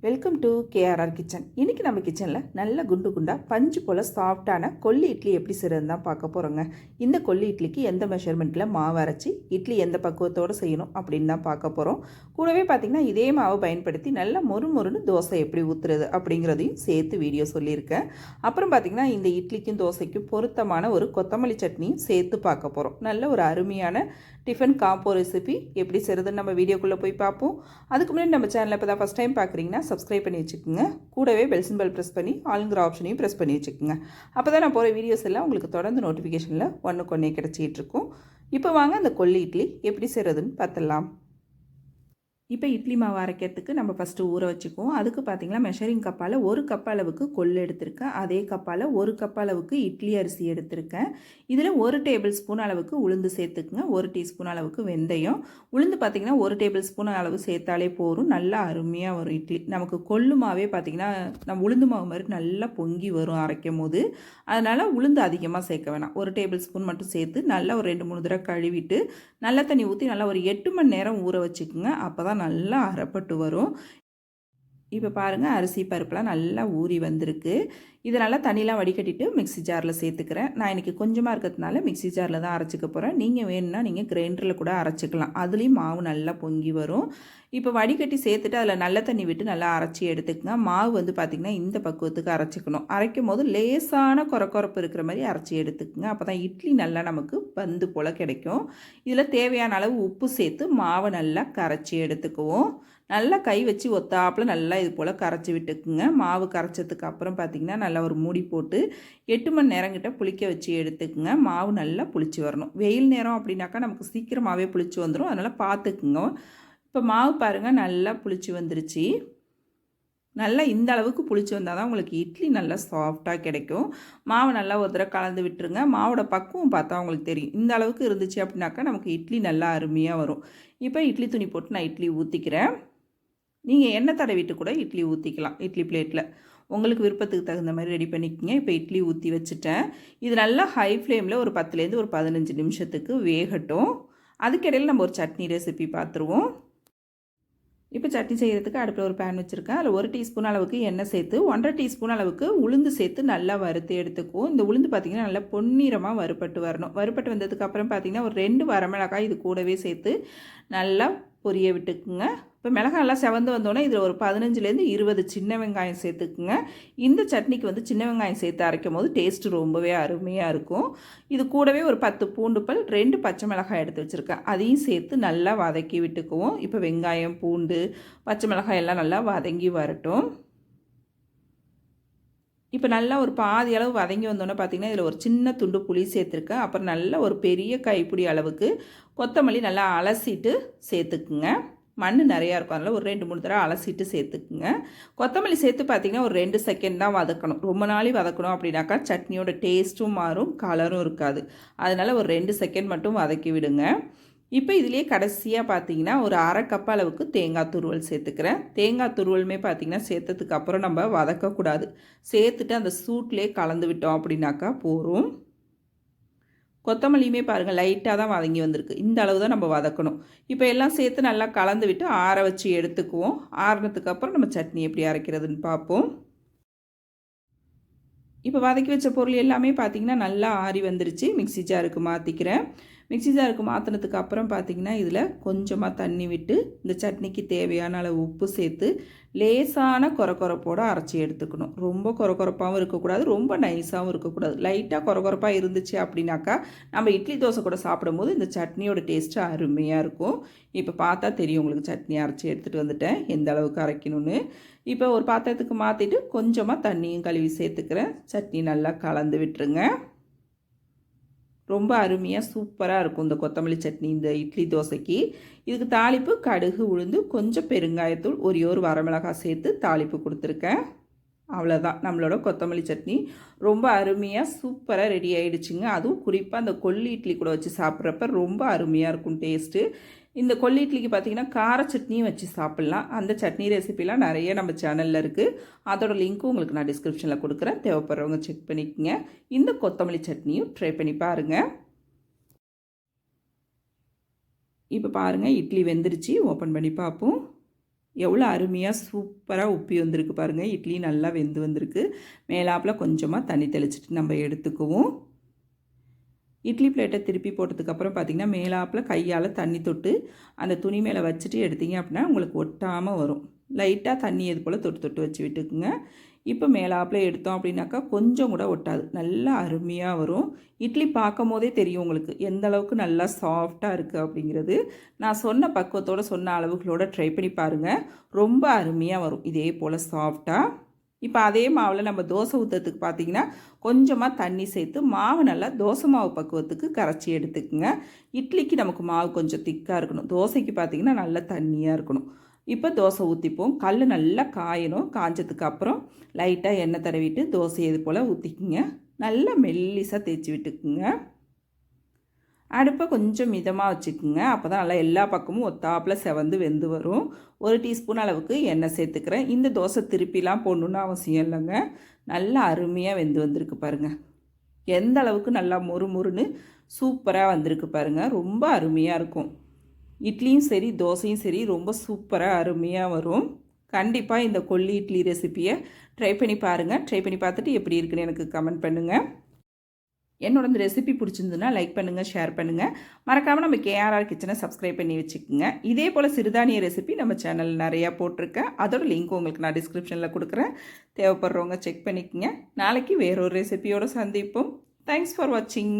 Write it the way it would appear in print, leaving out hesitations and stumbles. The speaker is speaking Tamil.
Welcome to KRR kitchen. இன்றைக்கி நம்ம கிச்சனில் நல்ல குண்டு குண்டாக பஞ்சு போல் சாஃப்டான கொல்லி இட்லி எப்படி செய்கிறதுன்னு தான் பார்க்க போகிறோங்க. இந்த கொல்லி இட்லிக்கு எந்த மெஷர்மெண்ட்டில் மாவு அரைச்சி இட்லி எந்த பக்குவத்தோடு செய்யணும் அப்படின்னு தான் பார்க்க போகிறோம். கூடவே பார்த்திங்கன்னா இதே மாவை பயன்படுத்தி நல்ல மொறுன்னு தோசை எப்படி ஊற்றுறது அப்படிங்கிறதையும் சேர்த்து வீடியோ சொல்லியிருக்கேன். அப்புறம் பார்த்திங்கன்னா இந்த இட்லிக்கும் தோசைக்கும் பொருத்தமான ஒரு கொத்தமல்லி சட்னியும் சேர்த்து பார்க்க போகிறோம். நல்ல ஒரு அருமையான டிஃபன் காம்போ ரெசிபி எப்படி செய்கிறதுன்னு நம்ம வீடியோக்குள்ளே போய் பார்ப்போம். அதுக்கு முன்னாடி நம்ம சேனலில் இப்போ தான் ஃபஸ்ட் டைம் பார்க்குறீங்கன்னா சப்ஸ்கிரைப் பண்ணி வச்சுக்கோங்க. கூடவே பெல் சிம்பல் ப்ரெஸ் பண்ணி ஆளுங்கிற ஆப்ஷனையும் ப்ரெஸ் பண்ணி வச்சுக்கோங்க. அப்போ தான் நான் போகிற வீடியோஸ் எல்லாம் உங்களுக்கு தொடர்ந்து நோட்டிஃபிகேஷனில் ஒன்றுக்கு ஒன்றே கிடச்சிட்டு இருக்கும். இப்போ வாங்க அந்த கொல்லி இட்லி எப்படி செய்கிறதுன்னு பார்த்துடலாம். இப்போ இட்லி மாவு அரைக்கிறதுக்கு நம்ம ஃபஸ்ட்டு ஊற வச்சுக்குவோம். அதுக்கு பார்த்திங்கன்னா மெஷரிங் கப்பால் 1 கப் அளவுக்கு கொள்ளு எடுத்திருக்கேன். அதே கப்பால் 1 கப் அளவுக்கு இட்லி அரிசி எடுத்திருக்கேன். இதில் 1 டேபிள் ஸ்பூன் அளவுக்கு உளுந்து சேர்த்துக்குங்க. 1 டீஸ்பூன் அளவுக்கு வெந்தயம். உளுந்து பார்த்திங்கன்னா 1 டேபிள் ஸ்பூன் அளவு சேர்த்தாலே போதும். நல்லா அருமையாக வரும் இட்லி. நமக்கு கொள்ளு மாவே பார்த்திங்கன்னா நம்ம உளுந்து மாவு மாதிரி நல்லா பொங்கி வரும் அரைக்கும் போது. அதனால் உளுந்து அதிகமாக சேர்க்க வேணாம். 1 டேபிள் ஸ்பூன் மட்டும் சேர்த்து நல்லா ஒரு 2-3 தடவை கழுவிட்டு நல்ல தண்ணி ஊற்றி நல்லா ஒரு 8 மணி நேரம் ஊற வச்சுக்குங்க. அப்போ தான் நல்லா அரைப்பட்டு வரும். இப்போ பாருங்கள், அரிசி பருப்புலாம் நல்லா ஊறி வந்திருக்கு. இதை நல்லா தண்ணிலாம் வடிகட்டிட்டு மிக்ஸி ஜாரில் சேர்த்துக்கிறேன். நான் இன்றைக்கி கொஞ்சமாக இருக்கிறதுனால மிக்ஸி ஜாரில் தான் அரைச்சிக்க போகிறேன். நீங்கள் வேணும்னா நீங்கள் கிரைண்டரில் கூட அரைச்சிக்கலாம். அதுலேயும் மாவு நல்லா பொங்கி வரும். இப்போ வடிகட்டி சேர்த்துட்டு அதில் நல்ல தண்ணி விட்டு நல்லா அரைச்சி எடுத்துக்கங்க. மாவு வந்து பார்த்திங்கன்னா இந்த பக்குவத்துக்கு அரைச்சிக்கணும். அரைக்கும் போது லேசான கொரப்பு இருக்கிற மாதிரி அரைச்சி எடுத்துக்கங்க. அப்போ தான் இட்லி நல்லா நமக்கு பந்து போல் கிடைக்கும். இதில் தேவையான அளவு உப்பு சேர்த்து மாவை நல்லா கரைச்சி எடுத்துக்குவோம். நல்லா கை வச்சு ஒத்தாப்பில் நல்லா இது போல் கரைச்சி விட்டுக்குங்க. மாவு கரைச்சதுக்கு அப்புறம் பார்த்திங்கன்னா நல்லா ஒரு மூடி போட்டு 8 மணி நேரம் கிட்ட புளிக்க வச்சு எடுத்துக்குங்க. மாவு நல்லா புளிச்சு வரணும். வெயில் நேரம் அப்படின்னாக்கா நமக்கு சீக்கிரமாகவே புளிச்சு வந்துடும். அதனால் பார்த்துக்குங்க. இப்போ மாவு பாருங்கள் நல்லா புளிச்சு வந்துருச்சு. நல்லா இந்த அளவுக்கு புளிச்சு வந்தால் தான் உங்களுக்கு இட்லி நல்லா சாஃப்டாக கிடைக்கும். மாவு நல்லா ஒரு தடவை கலந்து விட்டுருங்க. மாவோட பக்குவம் பார்த்தா உங்களுக்கு தெரியும். இந்த அளவுக்கு இருந்துச்சு அப்படின்னாக்கா நமக்கு இட்லி நல்லா அருமையாக வரும். இப்போ இட்லி துணி போட்டு நான் இட்லி ஊற்றிக்கிறேன். நீங்கள் எண்ணெய் தடவிட்டு கூட இட்லி ஊற்றிக்கலாம். இட்லி பிளேட்டில் உங்களுக்கு விருப்பத்துக்கு தகுந்த மாதிரி ரெடி பண்ணிக்கோங்க. இப்போ இட்லி ஊற்றி வச்சுட்டேன். இது நல்லா ஹை ஃப்ளேமில் ஒரு 10லேருந்து ஒரு 15 நிமிஷத்துக்கு வேகட்டும். அதுக்கிடையில் நம்ம ஒரு சட்னி ரெசிபி பார்த்துருவோம். இப்போ சட்னி செய்கிறதுக்கு அடுப்பில் ஒரு பேன் வச்சுருக்கேன். அதில் 1 டீஸ்பூன் அளவுக்கு எண்ணெய் சேர்த்து 1.5 டீஸ்பூன் அளவுக்கு உளுந்து சேர்த்து நல்லா வறுத்து எடுத்துக்குவோம். இந்த உளுந்து பார்த்திங்கன்னா நல்லா பொன்னிறமாக வறுபட்டு வரணும். வறுபட்டு வந்ததுக்கப்புறம் பார்த்திங்கன்னா ஒரு 2 வரமிளகாய் இது கூடவே சேர்த்து நல்லா பொரிய விட்டுக்குங்க. இப்போ மிளகாய் எல்லாம் செவந்து வந்தோடனே இதில் ஒரு 15லேருந்து 20 சின்ன வெங்காயம் சேர்த்துக்குங்க. இந்த சட்னிக்கு வந்து சின்ன வெங்காயம் சேர்த்து அரைக்கும் போது டேஸ்ட்டு ரொம்பவே அருமையாக இருக்கும். இது கூடவே ஒரு 10 பூண்டு பல் 2 பச்சை மிளகாய் எடுத்து வச்சுருக்கேன். அதையும் சேர்த்து நல்லா வதக்கி விட்டுக்குவோம். இப்போ வெங்காயம், பூண்டு, பச்சை மிளகாய் எல்லாம் நல்லா வதங்கி வரட்டும். இப்போ நல்லா ஒரு பாதி அளவு வதங்கி வந்தோன்னே பார்த்திங்கன்னா இதில் ஒரு சின்ன துண்டு புளி சேர்த்துருக்கேன். அப்புறம் நல்லா ஒரு பெரிய கைப்பிடி அளவுக்கு கொத்தமல்லி நல்லா அலசிட்டு சேர்த்துக்குங்க. மண் நிறையா இருக்கும். அதனால் ஒரு 2-3 தடவை அலசிட்டு சேர்த்துக்குங்க. கொத்தமல்லி சேர்த்து பார்த்திங்கன்னா ஒரு 2 செகண்ட் தான் வதக்கணும். ரொம்ப நாளி வதக்கணும் அப்படின்னாக்கா சட்னியோட டேஸ்ட்டும் மாறும், கலரும் இருக்காது. அதனால் ஒரு 2 செகண்ட் மட்டும் வதக்கி விடுங்க. இப்போ இதிலே கடைசியாக பார்த்தீங்கன்னா ஒரு 1/2 கப் அளவுக்கு தேங்காய் துருவல் சேர்த்துக்கிறேன். தேங்காய் துருவலுமே பார்த்திங்கன்னா சேர்த்ததுக்கு அப்புறம் நம்ம வதக்கக்கூடாது. சேர்த்துட்டு அந்த சூட்லேயே கலந்து விட்டோம் அப்படின்னாக்கா போதும். கொத்தமல்லியுமே பாருங்கள் லைட்டாக தான் வதங்கி வந்திருக்கு. இந்த அளவு தான் நம்ம வதக்கணும். இப்போ எல்லாம் சேர்த்து நல்லா கலந்து விட்டு ஆற வச்சு எடுத்துக்குவோம். ஆறுனதுக்கு அப்புறம் நம்ம சட்னி எப்படி அரைக்கிறதுன்னு பார்ப்போம். இப்போ வதக்கி வச்ச பொருள் எல்லாமே பார்த்திங்கன்னா நல்லா ஆறி வந்துருச்சு. மிக்ஸி ஜாருக்கு மாற்றிக்கிறேன். மிக்ஸி ஜாருக்கு மாற்றினதுக்கு அப்புறம் பார்த்திங்கன்னா இதில் கொஞ்சமாக தண்ணி விட்டு இந்த சட்னிக்கு தேவையான அளவு உப்பு சேர்த்து லேசான கொரப்போடு அரைச்சி எடுத்துக்கணும். ரொம்ப கொரப்பாகவும் இருக்கக்கூடாது, ரொம்ப நைஸாகவும் இருக்கக்கூடாது. லைட்டாக கொரப்பாக இருந்துச்சு அப்படின்னாக்கா நம்ம இட்லி தோசை கூட சாப்பிடும்போது இந்த சட்னியோட டேஸ்ட்டு அருமையாக இருக்கும். இப்போ பார்த்தா தெரியும் உங்களுக்கு சட்னி அரைச்சி எடுத்துகிட்டு வந்துட்டேன் எந்த அளவுக்கு அரைக்கணும்னு. இப்போ ஒரு பாத்திரத்துக்கு மாற்றிட்டு கொஞ்சமாக தண்ணியும் கழுவி சேர்த்துக்கிறேன். சட்னி நல்லா கலந்து விட்டுருங்க. ரொம்ப அருமையாக சூப்பராக இருக்கும் இந்த கொத்தமல்லி சட்னி இந்த இட்லி தோசைக்கு. இதுக்கு தாளிப்பு கடுகு, உளுந்து, கொஞ்சம் பெருங்காயத்தூள், ஒரே ஒரு வரமிளகாய் சேர்த்து தாளிப்பு கொடுத்துருக்கேன். அவ்வளோதான் நம்மளோட கொத்தமல்லி சட்னி ரொம்ப அருமையாக சூப்பராக ரெடி ஆகிடுச்சுங்க. அதுவும் குறிப்பாக அந்த கொல்லி இட்லி கூட வச்சு சாப்பிட்றப்ப ரொம்ப அருமையாக இருக்கும் டேஸ்ட்டு. இந்த கொல்லி இட்லிக்கு பார்த்திங்கன்னா கார சட்னியும் வச்சு சாப்பிட்லாம். அந்த சட்னி ரெசிபிலாம் நிறைய நம்ம சேனலில் இருக்குது. அதோட லிங்க்கும் உங்களுக்கு நான் டிஸ்கிரிப்ஷனில் கொடுக்குறேன். தேவைப்படுறவங்க செக் பண்ணிக்கோங்க. இந்த கொத்தமல்லி சட்னியும் ட்ரை பண்ணி பாருங்கள். இப்போ பாருங்கள் இட்லி வெந்துருச்சு. ஓப்பன் பண்ணி பார்ப்போம். எவ்வளோ அருமையாக சூப்பராக உப்பி வந்திருக்கு பாருங்கள். இட்லி நல்லா வெந்து வந்திருக்கு. மேலாப்பில் கொஞ்சமாக தண்ணி தெளிச்சிட்டு நம்ம எடுத்துக்குவோம். இட்லி பிளேட்டை திருப்பி போட்டதுக்கப்புறம் பார்த்திங்கன்னா மேலாப்பில் கையால் தண்ணி தொட்டு அந்த துணி மேலே வச்சுட்டு எடுத்தீங்க அப்படின்னா உங்களுக்கு ஒட்டாமல் வரும். லைட்டாக தண்ணி இது போல் தொட்டு தொட்டு வச்சு விட்டுக்குங்க. இப்போ மேலாப்பில் எடுத்தோம் அப்படின்னாக்கா கொஞ்சம் கூட ஒட்டாது, நல்லா அருமையாக வரும். இட்லி பார்க்கும் போதே தெரியும் உங்களுக்கு எந்த அளவுக்கு நல்லா சாஃப்டாக இருக்குது அப்படிங்கிறது. நான் சொன்ன பக்குவத்தோடு சொன்ன அளவுகளோடு ட்ரை பண்ணி பாருங்கள், ரொம்ப அருமையாக வரும் இதே போல் சாஃப்டாக. இப்போ அதே மாவில் நம்ம தோசை ஊற்றுறதுக்கு பார்த்திங்கன்னா கொஞ்சமாக தண்ணி சேர்த்து மாவு நல்லா தோசை மாவு பக்குவத்துக்கு கரைச்சி எடுத்துக்குங்க. இட்லிக்கு நமக்கு மாவு கொஞ்சம் திக்காக இருக்கணும், தோசைக்கு பார்த்திங்கன்னா நல்லா தண்ணியாக இருக்கணும். இப்போ தோசை ஊற்றிப்போம். கல் நல்லா காயணும். காஞ்சதுக்கு அப்புறம் லைட்டாக எண்ணெய் தடவிட்டு தோசை இது போல் ஊற்றிக்குங்க. நல்லா மெல்லிசாக தேய்ச்சி விட்டுக்குங்க. அடுப்பை கொஞ்சம் மிதமாக வச்சுக்குங்க. அப்போ தான் நல்லா எல்லா பக்கமும் ஒத்தாப்பில் செவந்து வெந்து வரும். 1 டீஸ்பூன் அளவுக்கு எண்ணெய் சேர்த்துக்கிறேன். இந்த தோசை திருப்பிலாம் போடணுன்னு அவசியம் இல்லைங்க. நல்லா அருமையாக வெந்து வந்திருக்கு பாருங்கள். எந்த அளவுக்கு நல்லா மொறுமொறுன்னு சூப்பராக வந்திருக்கு பாருங்கள். ரொம்ப அருமையாக இருக்கும். இட்லியும் சரி தோசையும் சரி ரொம்ப சூப்பராக அருமையாக வரும். கண்டிப்பாக இந்த கொள்ளி இட்லி ரெசிப்பியை ட்ரை பண்ணி பாருங்கள். ட்ரை பண்ணி பார்த்துட்டு எப்படி இருக்குன்னு எனக்கு கமெண்ட் பண்ணுங்கள். என்னோட இந்த ரெசிபி பிடிச்சிருந்துன்னா லைக் பண்ணுங்கள், ஷேர் பண்ணுங்கள். மறக்காமல் நம்ம கேஆர்ஆர் கிச்சனை சப்ஸ்கிரைப் பண்ணி வச்சுக்கோங்க. இதே போல் சிறுதானிய ரெசிபி நம்ம சேனலில் நிறையா போட்டிருக்கேன். அதோட லிங்க் உங்களுக்கு நான் டிஸ்கிரிப்ஷனில் கொடுக்குறேன். தேவைப்படுறவங்க செக் பண்ணிக்கோங்க. நாளைக்கு வேறொரு ரெசிபியோடு சந்திப்போம். தேங்க்ஸ் ஃபார் வாட்சிங்.